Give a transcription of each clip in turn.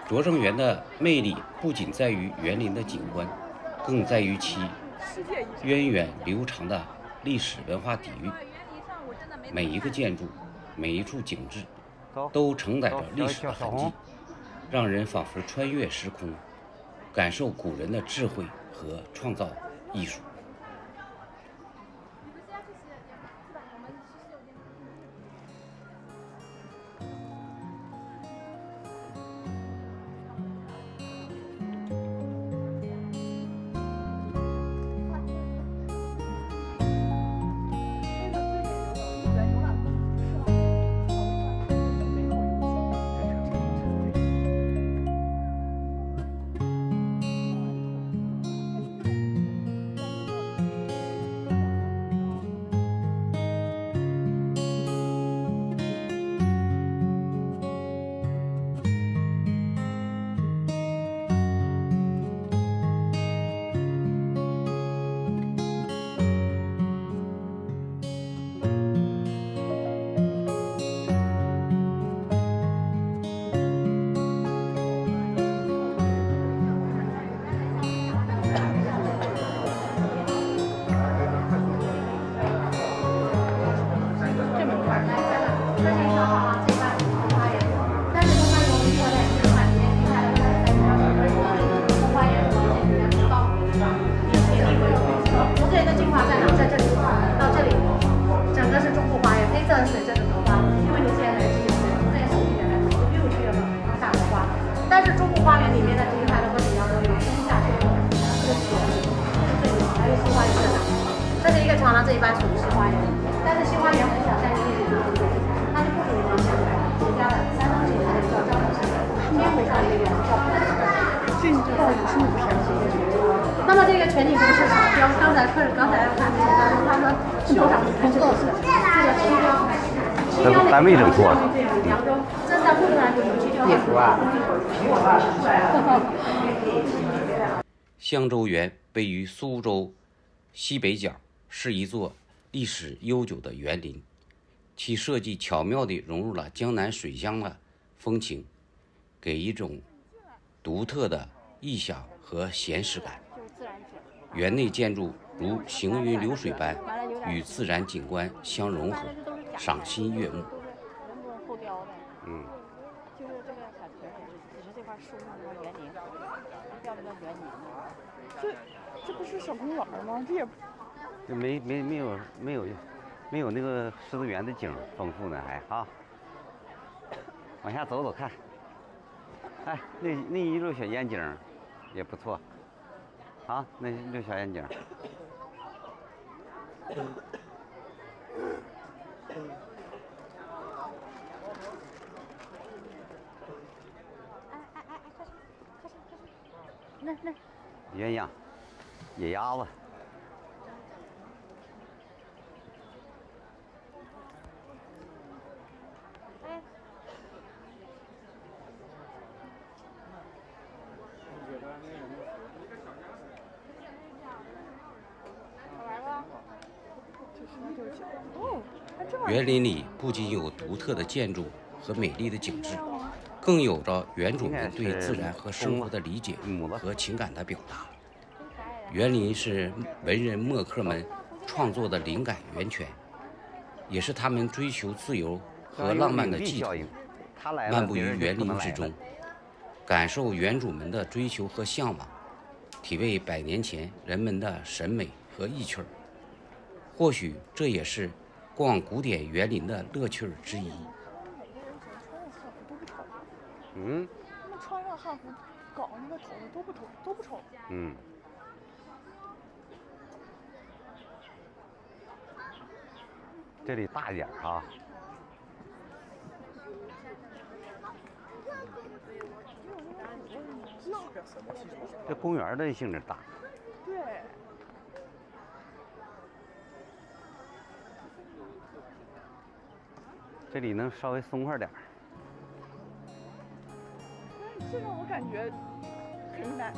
拙政园的魅力不仅在于园林的景观，更在于其源远流长的历史文化底蕴。每一个建筑，每一处景致，都承载着历史的痕迹，让人仿佛穿越时空，感受古人的智慧和创造艺术。这一般属于西花园，但是西花园很小，但是面积很大，它是不属于我们国家的3等级的叫招牌式的天湖上一个叫这个是不是？那么这个全景图是啥标？刚才看那个他说多少？这个是七标，单位整错了。扬州，这是在户头上就有7标。地图啊。香洲园位于苏州西北角，是一座历史悠久的园林，其设计巧妙地融入了江南水乡的风情，给一种独特的意象和闲适感。园内建筑如行云流水般与自然景观相融合，赏心悦目。就是这个小田只是这块树上这块园林，标这个园林。这不是小公园吗？这也这没有那个狮子园的景丰富呢，还啊。往下走走看，哎，那一溜小烟景也不错，啊，那一溜小烟景。那鸳鸯、野鸭子。园林里不仅有独特的建筑和美丽的景致，更有着园主们对自然和生活的理解和情感的表达。园林是文人墨客们创作的灵感源泉，也是他们追求自由和浪漫的寄托。漫步于园林之中，感受园主们的追求和向往，体味100年前人们的审美和意趣儿。或许这也是逛古典园林的乐趣之一。嗯，他们穿上汉服搞那个头都不丑。嗯。这里大一点啊。这公园的性质大。对。这里能稍微松快点。这让我感觉很难。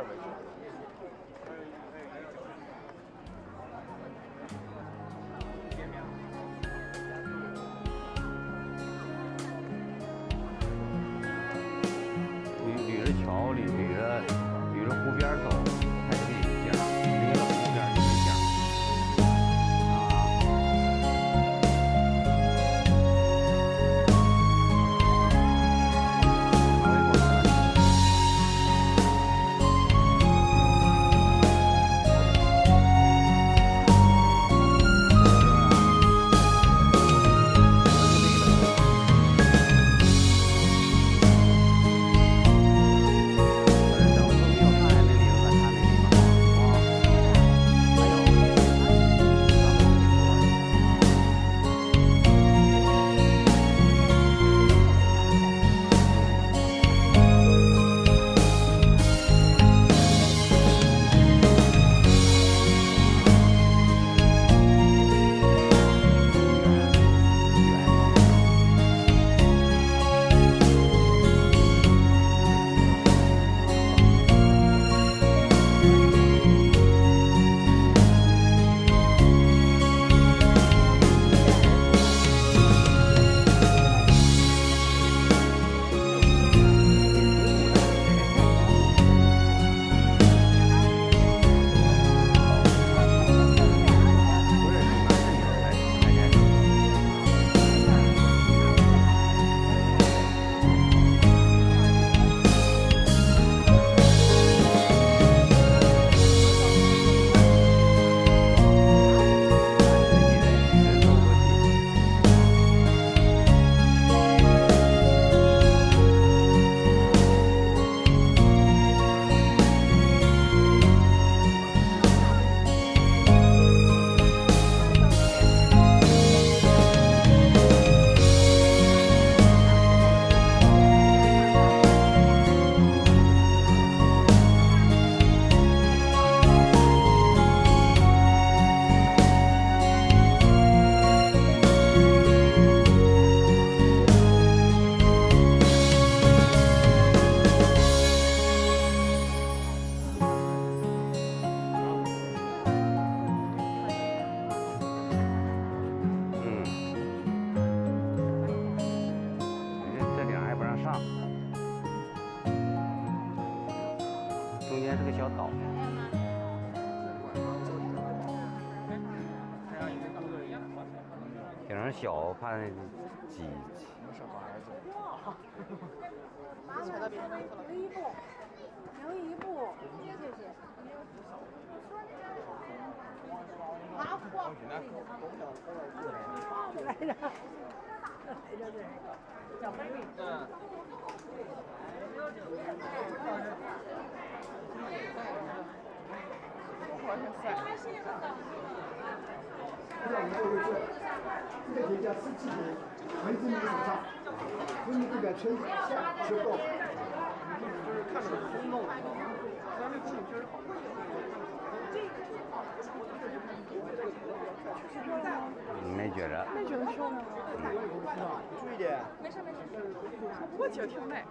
为主。捋着桥，捋着湖边走，还是个景儿，离了湖边有个景儿。中间是个小岛。顶上小，怕挤。留一步，谢谢。麻花。来着，小妹妹。这个节叫湿气节，文字你手上，所以你这个春夏秋冬，就是看着空洞，虽然这风景确实好。没觉着。没觉得漂亮啊。注意点。没事没事，不过景挺美。